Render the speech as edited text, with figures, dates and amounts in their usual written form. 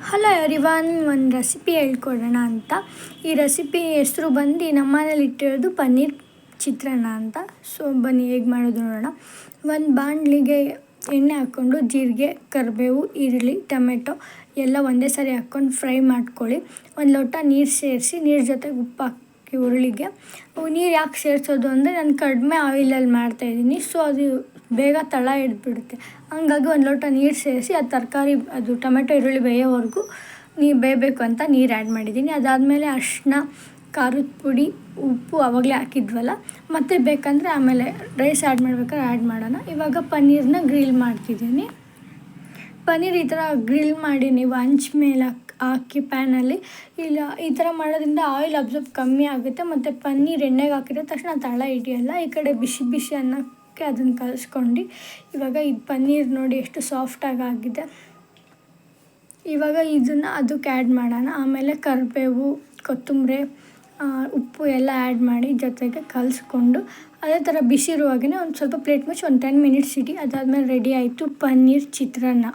Hello everyone, ಒಂದು recipe ಹೇಳ್ಕೊಡೋಣ ಅಂತ. ಈ ರೆಸಿಪಿ ಹೆಸರು ಬಂದು ನಮ್ಮ ಮನೇಲಿ ಇಟ್ಟಿರೋದು ಪನ್ನೀರ್ ಚಿತ್ರಾನ್ನ ಅಂತ. ಸೊ ಬನ್ನಿ ಹೇಗೆ ಮಾಡೋದು ನೋಡೋಣ. ಒಂದು ಬಾಣಲಿಗೆ ಎಣ್ಣೆ ಹಾಕ್ಕೊಂಡು ಜೀರಿಗೆ, ಕರಿಬೇವು, ಈರುಳ್ಳಿ, ಟೊಮೆಟೊ ಎಲ್ಲ ಒಂದೇ ಸಾರಿ ಹಾಕ್ಕೊಂಡು ಫ್ರೈ ಮಾಡ್ಕೊಳ್ಳಿ. ಒಂದು ಲೋಟ ನೀರು ಸೇರಿಸಿ, ನೀರು ಜೊತೆಗೆ ಉಪ್ಪು ಹಾಕಿ ಉರುಳಿಗೆ. ನೀರು ಯಾಕೆ ಸೇರಿಸೋದು ಅಂದರೆ ನಾನು ಕಡಿಮೆ ಆಯಿಲಲ್ಲಿ ಮಾಡ್ತಾಯಿದ್ದೀನಿ, ಸೊ ಅದು ಬೇಗ ತಳ ಹಿಡಿದ್ಬಿಡುತ್ತೆ. ಹಂಗಾಗಿ ಒಂದು ಲೋಟ ನೀರು ಸೇರಿಸಿ ಅದು ತರಕಾರಿ ಅದು ಟೊಮೆಟೊ ಈರುಳ್ಳಿ ಬೇಯೋವರೆಗೂ ಬೇಯಬೇಕು ಅಂತ ನೀರು ಆ್ಯಡ್ ಮಾಡಿದ್ದೀನಿ. ಅದಾದಮೇಲೆ ಅರಿಶಿನ, ಖಾರದ ಪುಡಿ, ಉಪ್ಪು ಆವಾಗಲೇ ಹಾಕಿದ್ವಲ್ಲ, ಮತ್ತು ಬೇಕಂದರೆ ಆಮೇಲೆ ರೈಸ್ ಆ್ಯಡ್ ಮಾಡ್ಬೇಕಾದ್ರೆ ಆ್ಯಡ್ ಮಾಡೋಣ. ಇವಾಗ ಪನ್ನೀರನ್ನ ಗ್ರಿಲ್ ಮಾಡ್ತಿದ್ದೀನಿ. ಪನ್ನೀರ್ ಈ ಥರ ಗ್ರಿಲ್ ಮಾಡಿ ನೀವು ಹಂಚ್ ಮೇಲೆ ಹಾಕಿ ಪ್ಯಾನಲ್ಲಿ, ಇಲ್ಲ ಈ ಥರ ಮಾಡೋದ್ರಿಂದ ಆಯಿಲ್ ಅಬ್ಸರ್ಬ್ ಕಮ್ಮಿ ಆಗುತ್ತೆ, ಮತ್ತು ಪನ್ನೀರ್ ಎಣ್ಣೆಗೆ ಹಾಕಿದ ತಕ್ಷಣ ತಳ ಹಿಡಿಯಲ್ಲ. ಈ ಕಡೆ ಬಿಸಿ ಬಿಸಿ ಅನ್ನಕ್ಕೆ ಅದನ್ನು ಕಲಿಸ್ಕೊಂಡು ಇವಾಗ ಈ ಪನ್ನೀರ್ ನೋಡಿ ಎಷ್ಟು ಸಾಫ್ಟಾಗಿ ಆಗಿದೆ. ಇವಾಗ ಇದನ್ನು ಅದಕ್ಕೆ ಆ್ಯಡ್ ಮಾಡೋಣ. ಆಮೇಲೆ ಕರಿಬೇವು, ಕೊತ್ತಂಬರಿ, ಉಪ್ಪು ಎಲ್ಲ ಆ್ಯಡ್ ಮಾಡಿ ಜೊತೆಗೆ ಕಲಿಸ್ಕೊಂಡು ಅದೇ ಥರ ಬಿಸಿ ಇರುವಾಗಲೇ ಒಂದು ಸ್ವಲ್ಪ ಪ್ಲೇಟ್ ಮುಚ್ಚಿ ಒಂದು 10 ಮಿನಿಟ್ಸ್ ಇಡಿ. ಅದಾದಮೇಲೆ ರೆಡಿ ಆಯಿತು ಪನ್ನೀರ್ ಚಿತ್ರಾನ್ನ.